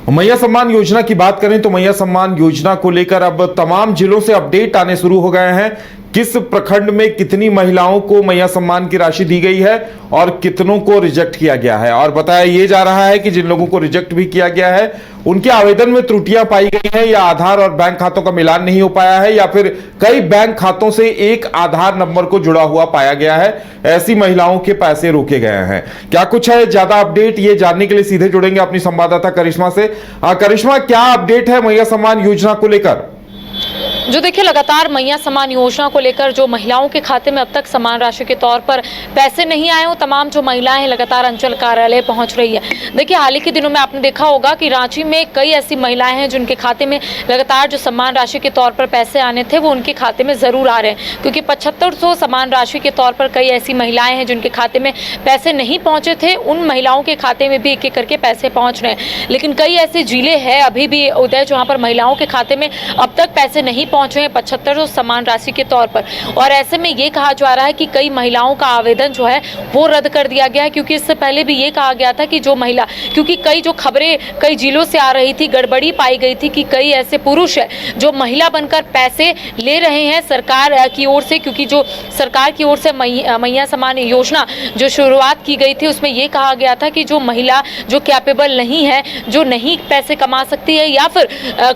मैया सम्मान योजना की बात करें तो मैया सम्मान योजना को लेकर अब तमाम जिलों से अपडेट आने शुरू हो गए हैं। किस प्रखंड में कितनी महिलाओं को मैया सम्मान की राशि दी गई है और कितनों को रिजेक्ट किया गया है। और बताया यह जा रहा है कि जिन लोगों को रिजेक्ट भी किया गया है उनके आवेदन में त्रुटियां पाई गई हैं, या आधार और बैंक खातों का मिलान नहीं हो पाया है, या फिर कई बैंक खातों से एक आधार नंबर को जुड़ा हुआ पाया गया है। ऐसी महिलाओं के पैसे रोके गए हैं। क्या कुछ है ज्यादा अपडेट, ये जानने के लिए सीधे जुड़ेंगे अपनी संवाददाता करिश्मा से। करिश्मा, क्या अपडेट है मैया सम्मान योजना को लेकर? जो देखिए, लगातार मैया सम्मान योजना को लेकर जो महिलाओं के खाते में अब तक सम्मान राशि के तौर पर पैसे नहीं आए हो, तमाम जो महिलाएं हैं लगातार अंचल कार्यालय पहुंच रही है। देखिए, हाल ही के दिनों में आपने देखा होगा कि रांची में कई ऐसी महिलाएं हैं जिनके खाते में लगातार जो सम्मान राशि के तौर पर पैसे आने थे वो उनके खाते में जरूर आ रहे हैं, क्योंकि 7500 सम्मान राशि के तौर पर कई ऐसी महिलाएं हैं जिनके खाते में पैसे नहीं पहुंचे थे। उन महिलाओं के खाते में भी एक एक करके पैसे पहुंच रहे हैं, लेकिन कई ऐसे जिले हैं अभी भी उदय जहां पर महिलाओं के खाते में अब तक पैसे नहीं पहुंचे हैं 7500 सम्मान राशि के तौर पर। और ऐसे में ये कहा जा रहा है कि कई महिलाओं का आवेदन जो है वो रद्द कर दिया गया है, क्योंकि इससे पहले भी ये कहा गया था कि जो महिला, क्योंकि कई जो खबरें कई जिलों से आ रही थी, गड़बड़ी पाई गई थी कि कई ऐसे पुरुष है जो महिला बनकर पैसे ले रहे हैं सरकार की ओर से, क्योंकि जो सरकार की ओर से मैया सम्मान योजना जो शुरुआत की गई थी उसमें यह कहा गया था कि जो महिला जो कैपेबल नहीं है, जो नहीं पैसे कमा सकती है, या फिर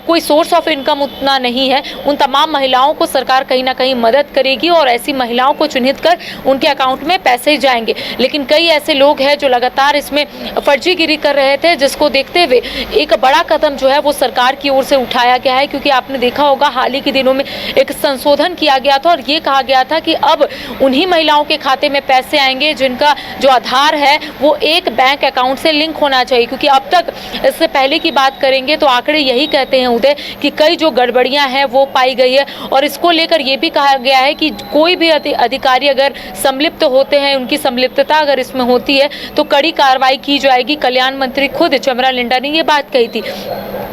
कोई सोर्स ऑफ इनकम उतना नहीं है, उन तमाम महिलाओं को सरकार कहीं ना कहीं मदद करेगी और ऐसी महिलाओं को चिन्हित कर उनके अकाउंट में पैसे जाएंगे। लेकिन कई ऐसे लोग हैं जो लगातार इसमें फर्जीगिरी कर रहे थे, जिसको देखते हुए एक बड़ा कदम जो है वो सरकार की ओर से उठाया गया है। क्योंकि आपने देखा होगा हाल ही के दिनों में एक संशोधन किया गया था और ये कहा गया था कि अब उन्हीं महिलाओं के खाते में पैसे आएंगे जिनका जो आधार है वो एक बैंक अकाउंट से लिंक होना चाहिए। क्योंकि अब तक, इससे पहले की बात करेंगे तो आंकड़े यही कहते हैं उदय कि कई जो गड़बड़ियां हैं वो पाई गई है, और इसको लेकर यह भी कहा गया है कि कोई भी अधिकारी अगर संलिप्त होते हैं, उनकी संलिप्तता अगर इसमें होती है तो कड़ी कार्रवाई की जाएगी। कल्याण मंत्री खुद चमरा लिंडा ने ये बात कही थी।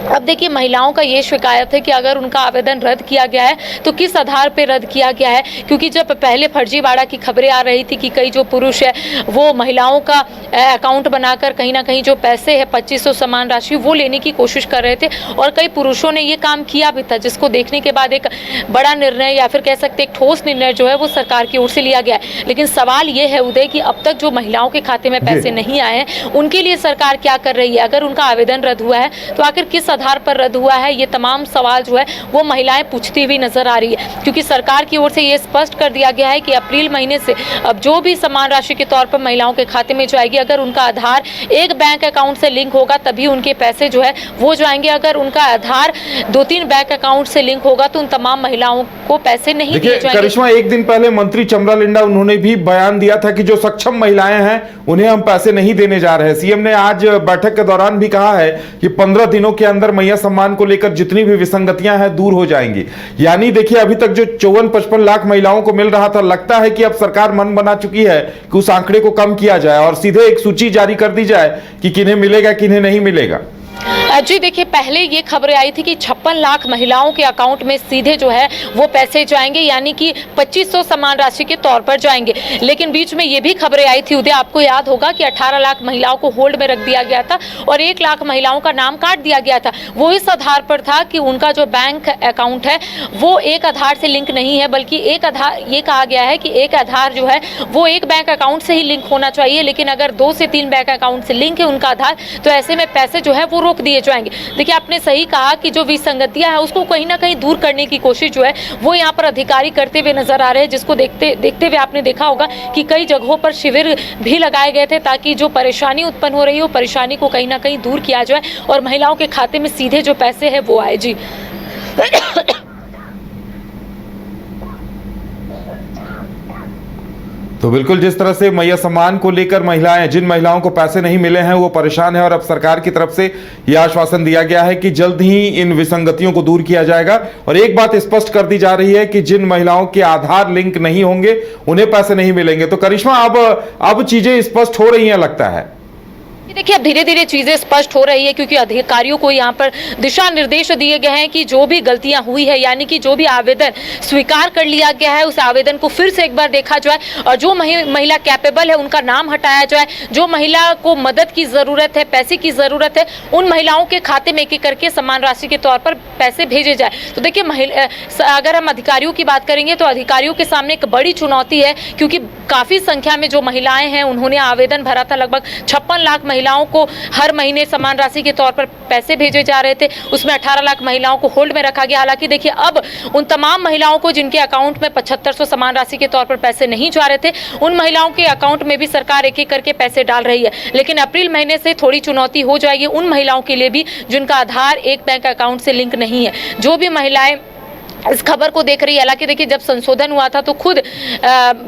अब देखिए, महिलाओं का ये शिकायत है कि अगर उनका आवेदन रद्द किया गया है तो किस आधार पर रद्द किया गया है, क्योंकि जब पहले फर्जीवाड़ा की खबरें आ रही थी कि कई जो पुरुष है वो महिलाओं का अकाउंट बनाकर कहीं ना कहीं जो पैसे है 2500 सम्मान राशि वो लेने की कोशिश कर रहे थे, और कई पुरुषों ने ये काम किया भी था, जिसको देखने के बाद एक बड़ा निर्णय या फिर कह सकते एक ठोस निर्णय जो है वो सरकार की ओर से लिया गया है। लेकिन सवाल ये है उदय कि अब तक जो महिलाओं के खाते में पैसे नहीं आए हैं उनके लिए सरकार क्या कर रही है? अगर उनका आवेदन रद्द हुआ है तो आखिर किस आधार पर रद्द हुआ है? ये तमाम सवाल जो है वो महिलाएं पूछती हुई नजर आ रही है, क्योंकि सरकार की ओर से ये स्पष्ट कर दिया गया है कि अप्रैल महीने से अब जो भी सम्मान राशि के तौर पर महिलाओं के खाते में जाएगी, अगर उनका आधार एक बैंक अकाउंट से लिंक होगा तभी उनके पैसे जो है वो जाएंगे। अगर उनका आधार 2-3 बैंक अकाउंट से लिंक होगा तो उन तमाम महिलाओं को पैसे नहीं दिए जाएंगे। करिश्मा, एक दिन पहले मंत्री चमरा लिंडा उन्होंने भी बयान दिया था कि जो सक्षम महिलाएं हैं उन्हें हम पैसे नहीं देने जा रहे हैं। सीएम ने आज बैठक के दौरान भी कहा है कि 15 दिनों के अंदर मैया सम्मान को लेकर जितनी भी विसंगतियां हैं दूर हो जाएंगी। यानी देखिए, अभी तक जो 54-55 लाख महिलाओं को मिल रहा था, लगता है कि अब सरकार मन बना चुकी है कि उस आंकड़े को कम किया जाए और सीधे एक सूची जारी कर दी जाए कि किन्हें मिलेगा किन्हें नहीं मिलेगा। जी देखिए, पहले ये खबरें आई थी कि 56 लाख महिलाओं के अकाउंट में सीधे जो है वो पैसे जाएंगे, यानी कि 2500 सम्मान राशि के तौर पर जाएंगे। लेकिन बीच में ये भी खबरें आई थी उदय, आपको याद होगा कि 18 लाख महिलाओं को होल्ड में रख दिया गया था और 1 लाख महिलाओं का नाम काट दिया गया था। वो इस आधार पर था कि उनका जो बैंक अकाउंट है वो एक आधार से लिंक नहीं है, बल्कि एक आधार, ये कहा गया है कि एक आधार जो है वो एक बैंक अकाउंट से ही लिंक होना चाहिए। लेकिन अगर 2 से 3 बैंक अकाउंट से लिंक है उनका आधार, तो ऐसे में पैसे जो है वो रोक दिए जाएंगे। देखिए, आपने सही कहा कि जो विसंगतियां है उसको कहीं ना कहीं दूर करने की कोशिश जो है वो यहाँ पर अधिकारी करते हुए नजर आ रहे हैं, जिसको देखते हुए आपने देखा होगा कि कई जगहों पर शिविर भी लगाए गए थे ताकि जो परेशानी उत्पन्न हो रही हो परेशानी को कहीं ना कहीं दूर किया जाए और महिलाओं के खाते में सीधे जो पैसे है वो आए। जी तो बिल्कुल जिस तरह से मैया सम्मान को लेकर महिलाएं, जिन महिलाओं को पैसे नहीं मिले हैं वो परेशान है, और अब सरकार की तरफ से यह आश्वासन दिया गया है कि जल्द ही इन विसंगतियों को दूर किया जाएगा। और एक बात स्पष्ट कर दी जा रही है कि जिन महिलाओं के आधार लिंक नहीं होंगे उन्हें पैसे नहीं मिलेंगे। तो करिश्मा, अब चीजें स्पष्ट हो रही हैं लगता है। देखिए अब धीरे धीरे चीजें स्पष्ट हो रही है क्योंकि अधिकारियों को यहाँ पर दिशा निर्देश दिए गए हैं कि जो भी गलतियां हुई है यानी कि जो भी आवेदन स्वीकार कर लिया गया है उस आवेदन को फिर से एक बार देखा जाए और जो महिला कैपेबल है उनका नाम हटाया जाए। जो महिला को मदद की जरूरत है, पैसे की जरूरत है, उन महिलाओं के खाते में एक एक करके समान राशि के तौर पर पैसे भेजे जाए। तो देखिए अगर हम अधिकारियों की बात करेंगे तो अधिकारियों के सामने एक बड़ी चुनौती है क्योंकि काफी संख्या में जो महिलाएं हैं उन्होंने आवेदन भरा था। लगभग 56 लाख महिलाओं को हर महीने समान राशि के तौर पर पैसे भेजे जा रहे थे, उसमें 18 लाख महिलाओं को होल्ड में रखा गया। हालांकि देखिए अब उन तमाम महिलाओं को जिनके अकाउंट में 7500 समान राशि के तौर पर पैसे नहीं जा रहे थे, उन महिलाओं के अकाउंट में भी सरकार एक एक करके पैसे डाल रही है। लेकिन अप्रैल महीने से थोड़ी चुनौती हो जाएगी उन महिलाओं के लिए भी जिनका आधार एक बैंक अकाउंट से लिंक नहीं है। जो भी महिलाएं इस खबर को देख रही है, हालांकि देखिए जब संशोधन हुआ था तो खुद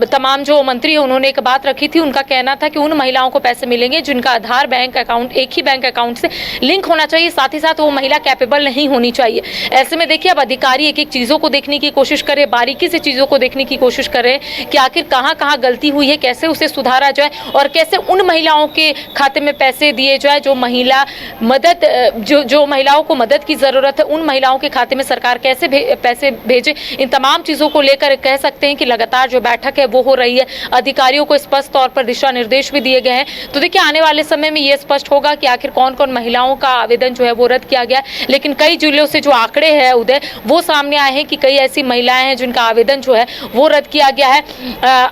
तमाम जो मंत्री हैं उन्होंने एक बात रखी थी। उनका कहना था कि उन महिलाओं को पैसे मिलेंगे जिनका आधार बैंक अकाउंट एक ही बैंक अकाउंट से लिंक होना चाहिए, साथ ही साथ वो महिला कैपेबल नहीं होनी चाहिए। ऐसे में देखिए अब अधिकारी एक एक चीज़ों को देखने की कोशिश करे, बारीकी से चीज़ों को देखने की कोशिश करे कि आखिर कहाँ कहाँ गलती हुई है, कैसे उसे सुधारा जाए और कैसे उन महिलाओं के खाते में पैसे दिए जाए जो महिला मदद जो महिलाओं को मदद की ज़रूरत है, उन महिलाओं के खाते में सरकार कैसे पैसे भेजे। इन तमाम चीजों को लेकर कह सकते हैं कि लगातार जो बैठक है वो हो रही है। अधिकारियों को स्पष्ट तौर पर दिशा निर्देश भी दिए गए हैं। तो देखिए आने वाले समय में ये स्पष्ट होगा कि आखिर कौन कौन महिलाओं का आवेदन जो है वो रद्द किया गया। लेकिन कई जिलों से जो आंकड़े हैं उदय वो सामने आए हैं कि कई ऐसी महिलाएं हैं जिनका आवेदन जो है वो रद्द किया गया है।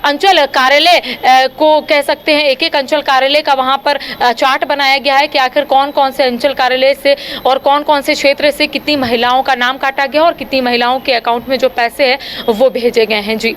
अंचल कार्यालय को कह सकते हैं, एक एक अंचल कार्यालय का वहां पर चार्ट बनाया गया है कि आखिर कौन कौन से अंचल कार्यालय से और कौन कौन से क्षेत्र से कितनी महिलाओं का नाम काटा गया और कितनी महिलाओं के अकाउंट में जो पैसे हैं वो भेजे गए हैं। जी।